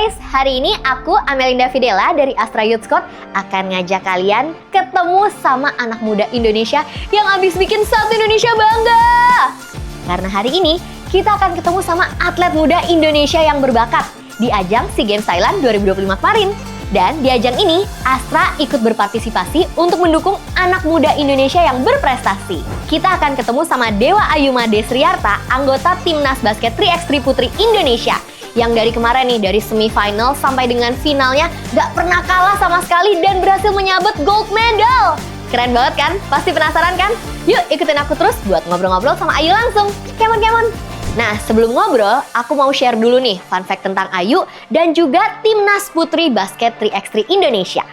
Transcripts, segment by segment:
guys, hari ini aku Amelinda Fidela dari Astra Youth Squad akan ngajak kalian ketemu sama anak muda Indonesia yang abis bikin satu Indonesia bangga. Karena hari ini kita akan ketemu sama atlet muda Indonesia yang berbakat di ajang SEA Games Thailand 2025 kemarin. Dan di ajang ini, Astra ikut berpartisipasi untuk mendukung anak muda Indonesia yang berprestasi. Kita akan ketemu sama Dewa Ayuma Desriarta, anggota Timnas Basket 3x3 Putri Indonesia. Yang dari kemarin nih, dari semifinal sampai dengan finalnya gak pernah kalah sama sekali dan berhasil menyabet gold medal. Keren banget kan? Pasti penasaran kan? Yuk ikutin aku terus buat ngobrol-ngobrol sama Ayu langsung. Come on. Nah, sebelum ngobrol, aku mau share dulu nih fun fact tentang Ayu dan juga Timnas Putri Basket 3x3 Indonesia.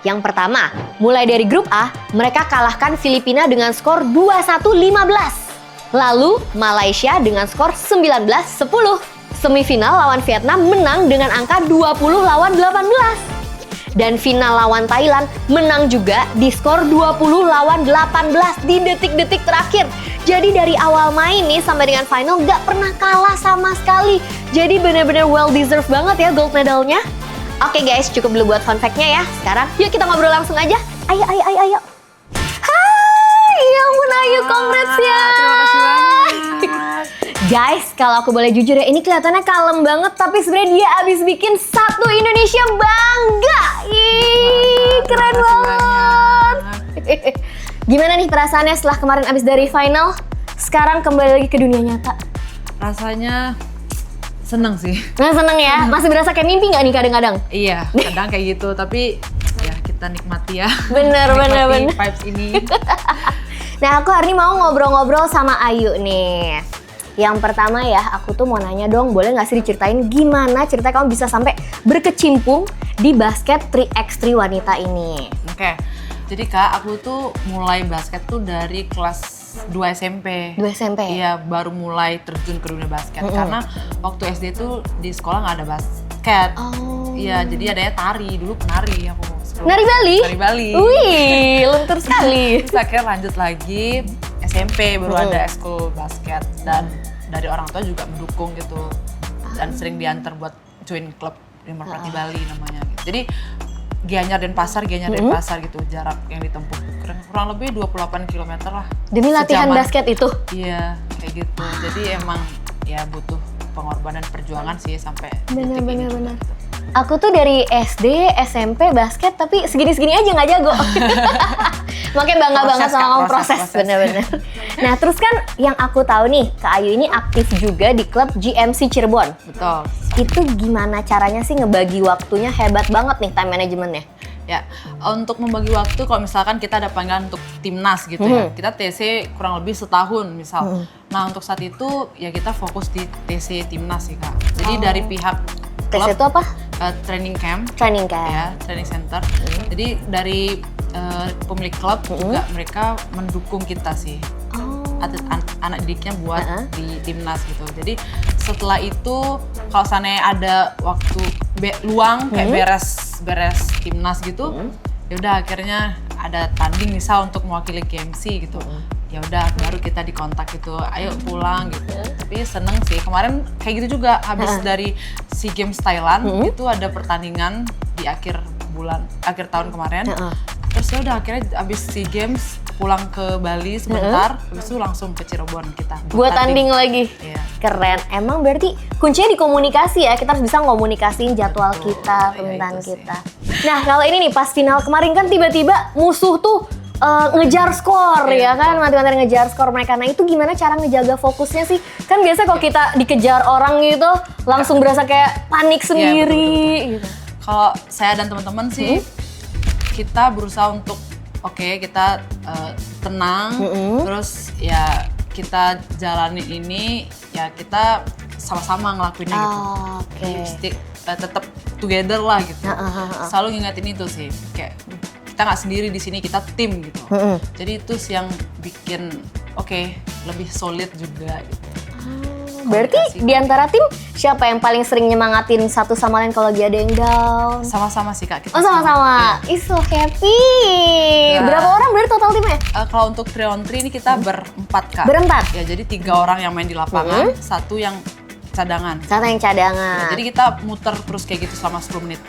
Yang pertama, mulai dari grup A, mereka kalahkan Filipina dengan skor 21-15. Lalu, Malaysia dengan skor 19-10. Semifinal lawan Vietnam menang dengan angka 20-18. Dan final lawan Thailand menang juga di skor 20-18 di detik-detik terakhir. Jadi dari awal main nih sampai dengan final gak pernah kalah sama sekali. Jadi bener-bener well deserved banget ya gold medalnya. Oke guys, cukup dulu buat fun fact-nya ya. Sekarang yuk kita ngobrol langsung aja. Ayo. Hai, ya ampun Ayu, congrats ya. Terima kasih banget. Guys, kalau aku boleh jujur ya, ini kelihatannya kalem banget, tapi sebenarnya dia abis bikin satu Indonesia bangga. Ih, keren banget. Gimana nih perasaannya setelah kemarin abis dari final, sekarang kembali lagi ke dunia nyata? Rasanya seneng sih. Nah, seneng ya? Masih berasa kayak mimpi nggak nih kadang-kadang? Iya, kadang kayak gitu, tapi ya kita nikmati ya. Bener. Vibes ini. Nah, aku hari ini mau ngobrol-ngobrol sama Ayu nih. Yang pertama ya, aku tuh mau nanya dong, boleh nggak sih diceritain gimana ceritanya kamu bisa sampai berkecimpung di basket 3x3 wanita ini? Oke, jadi Kak, aku tuh mulai basket tuh dari kelas 2 SMP. 2 SMP? Iya, baru mulai terjun ke dunia basket. Karena waktu SD tuh di sekolah nggak ada basket. Oh. Iya, jadi adanya tari, dulu penari aku. Nari Bali? Nari Bali. Wih, luntur sekali. Terus akhirnya lanjut lagi SMP baru ada ekskul basket dan dari orang tua juga mendukung gitu dan sering diantar buat join klub di Merpati Bali namanya gitu. Jadi Gianyar Denpasar gitu jarak yang ditempuh kurang lebih 28 km lah. Demi latihan sejaman. basket itu? Iya kayak gitu. Jadi emang ya butuh pengorbanan perjuangan sih sampai Bener. gitu. Aku tuh dari SD, SMP basket tapi segini-segini aja nggak jago. Makanya bangga banget sama kamu proses. Bener. Nah terus kan yang aku tahu nih, Kak Ayu ini aktif juga di klub GMC Cirebon. Betul. Itu gimana caranya sih ngebagi waktunya? Hebat banget nih time manajemennya. Ya, untuk membagi waktu kalau misalkan kita ada panggilan untuk timnas gitu ya, kita TC kurang lebih setahun misal. Nah untuk saat itu ya kita fokus di TC timnas sih Kak. Jadi dari pihak klub, TC itu apa? Training camp. Training camp. Ya, training center. Jadi dari pemilik klub juga mereka mendukung kita sih. Anak didiknya buat di timnas gitu. Jadi setelah itu kalau sana ada waktu luang kayak beres timnas gitu, ya udah akhirnya ada tanding misal untuk mewakili GMC gitu. Ya udah baru kita dikontak gitu, ayo pulang gitu. Tapi seneng sih kemarin kayak gitu juga habis dari SEA Games Thailand itu ada pertandingan di akhir tahun kemarin. Terus ya udah akhirnya habis SEA Games pulang ke Bali sebentar, habis itu langsung ke Cirebon kita buat tanding lagi. Iya. Keren. Emang berarti kuncinya di komunikasi ya. Kita harus bisa ngomunikasiin jadwal kita, permintaan kita. Nah, kalau ini nih pas final kemarin kan tiba-tiba musuh tuh ngejar skor ya kan, mati-matian ngejar skor mereka. Nah itu gimana cara ngejaga fokusnya sih? Kan biasa kalau kita dikejar orang gitu langsung berasa kayak panik sendiri gitu. Kalau saya dan teman-teman sih kita berusaha untuk kita tenang, terus ya kita jalanin ini ya kita sama-sama ngelakuinnya gitu. Jadi tetap together lah gitu. Selalu ngingetin itu sih, kayak kita nggak sendiri di sini, kita tim gitu. Jadi itu sih yang bikin lebih solid juga gitu. Berarti di antara tim siapa yang paling sering nyemangatin satu sama lain kalau lagi ada yang down? Sama-sama sih Kak. Kita sama-sama. Is so happy. Nah, berapa orang berarti total timnya? Kalau untuk 3-on-3 ini kita berempat Kak. Berempat? Ya jadi 3 orang yang main di lapangan, 1 yang cadangan. Satu yang cadangan. Jadi kita muter terus kayak gitu selama 10 menit.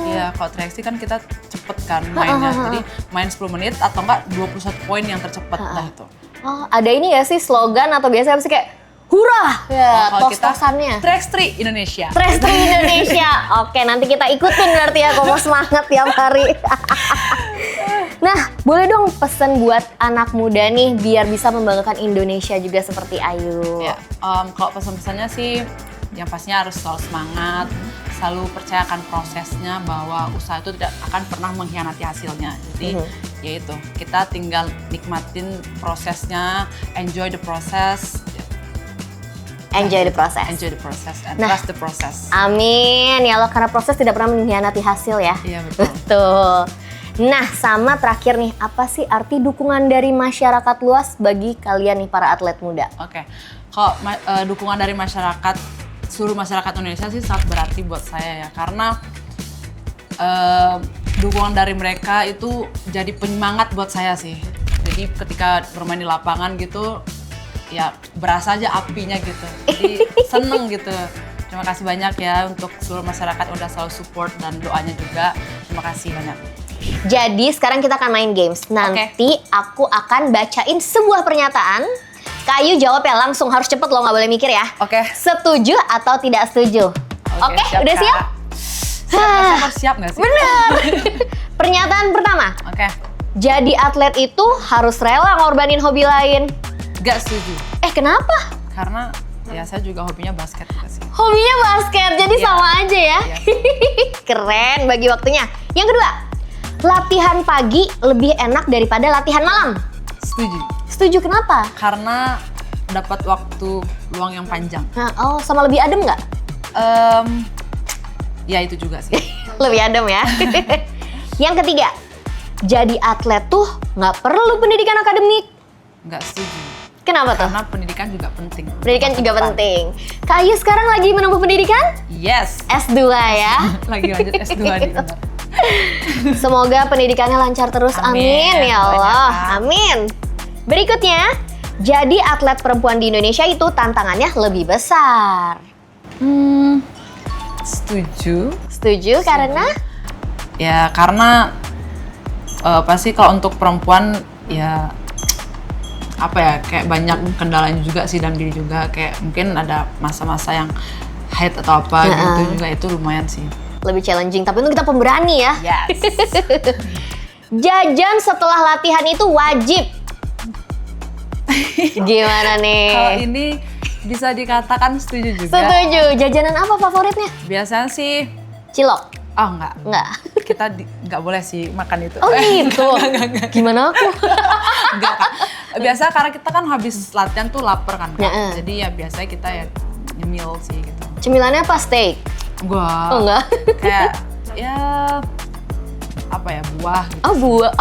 Iya, kalau 3x3 kan kita cepet kan mainnya. Jadi main 10 menit atau enggak 21 poin yang tercepat lah itu. Oh, ada ini ya sih slogan atau biasanya sih kayak hurrah ya, Kalau kita tos-tosannya. 3x3 Indonesia. 3x3 Indonesia. Oke, nanti kita ikutin berarti ya, kalau mau semangat tiap hari. Nah, boleh dong pesen buat anak muda nih biar bisa membanggakan Indonesia juga seperti Ayu. Ya, kalau pesan-pesannya sih yang pastinya harus selalu semangat, selalu percayakan prosesnya bahwa usaha itu tidak akan pernah mengkhianati hasilnya. Jadi ya itu, kita tinggal nikmatin prosesnya, enjoy the process. Enjoy the process. Enjoy the process and Nah. trust the process. Amin, ya Allah, karena proses tidak pernah mengkhianati hasil ya. Iya betul. Betul. Nah, sama terakhir nih, apa sih arti dukungan dari masyarakat luas bagi kalian nih para atlet muda? Oke, kalau dukungan dari masyarakat, seluruh masyarakat Indonesia sih sangat berarti buat saya ya, karena dukungan dari mereka itu jadi penyemangat buat saya sih. Jadi ketika bermain di lapangan gitu, ya berasa aja apinya gitu. Jadi seneng gitu. Terima kasih banyak ya untuk seluruh masyarakat udah selalu support dan doanya juga. Terima kasih banyak. Jadi sekarang kita akan main games. Nanti aku akan bacain sebuah pernyataan. Kayu jawab ya langsung, harus cepet loh, nggak boleh mikir ya. Oke. Setuju atau tidak setuju? Oke, udah Kak. siap? Harus siap nggak sih? Bener. Pernyataan pertama. Oke. Jadi atlet itu harus rela ngorbanin hobi lain. Gak setuju. Kenapa? Karena ya saya juga hobinya basket juga sih. Hobinya basket, jadi Iya. sama aja ya. Iya. Keren, bagi waktunya. Yang kedua, latihan pagi lebih enak daripada latihan malam. Setuju. Setuju, kenapa? Karena dapat waktu luang yang panjang. Nah, sama lebih adem nggak? Ya itu juga sih. Lebih adem ya. Yang ketiga, jadi atlet tuh nggak perlu pendidikan akademik. Nggak setuju. Kenapa tuh? Karena pendidikan juga penting. Pendidikan juga penting. Kak Ayu sekarang lagi menempuh pendidikan? Yes. S2 ya. Lagi lanjut S2 nih. Benar. Semoga pendidikannya lancar terus. Amin, Amin. ya Allah. Banyak. Amin. Berikutnya, jadi atlet perempuan di Indonesia itu tantangannya lebih besar. Setuju. Setuju karena? Ya karena pasti kalau untuk perempuan ya apa ya, kayak banyak kendalanya juga sih dalam diri juga, kayak mungkin ada masa-masa yang haid atau apa gitu juga, itu lumayan sih. Lebih challenging, tapi untuk kita pemberani ya. Yes. Jajan setelah latihan itu wajib. Gimana nih? Kalau ini bisa dikatakan setuju juga. Setuju. Jajanan apa favoritnya? Biasanya sih, Cilok? oh enggak. Enggak. Kita nggak boleh sih makan itu. Oh gitu? Gimana aku? Enggak, Kak. Biasa karena kita kan habis latihan tuh lapar kan, Kak. Ya, Jadi ya biasanya kita ya nyemil sih gitu. Cemilannya apa? Steak? Enggak. Oh enggak? Kayak ya apa ya, buah gitu. Oh buah.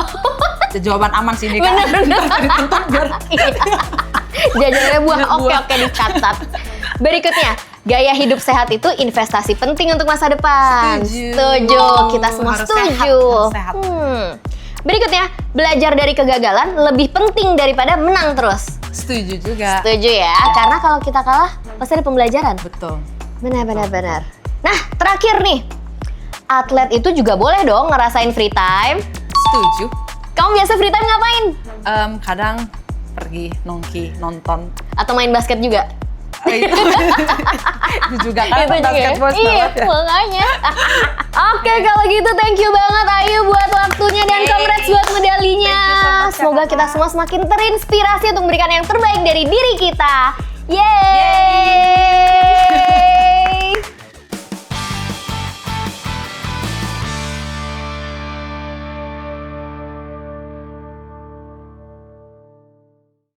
Jawaban aman sih ini, Kak. Bener. Iya. Jajanannya buah. Oke, dicatat. Berikutnya, gaya hidup sehat itu investasi penting untuk masa depan. Setuju. Kita semua Harus setuju. sehat, Berikutnya, belajar dari kegagalan lebih penting daripada menang terus. Setuju juga. Setuju ya, karena kalau kita kalah pasti ada pembelajaran. Betul. Benar. Nah, terakhir nih, atlet itu juga boleh dong ngerasain free time. Setuju. Kamu biasa free time ngapain? Kadang pergi nongki, nonton. Atau main basket juga? Itu juga kan Itu juga ya? basketball Iya, banget ya. makanya. Oke, kalau gitu thank you banget Ayu buat waktunya dan congrats buat medalinya. Thank you so much, Semoga Kakak. kita semua semakin terinspirasi untuk memberikan yang terbaik dari diri kita. Yeay!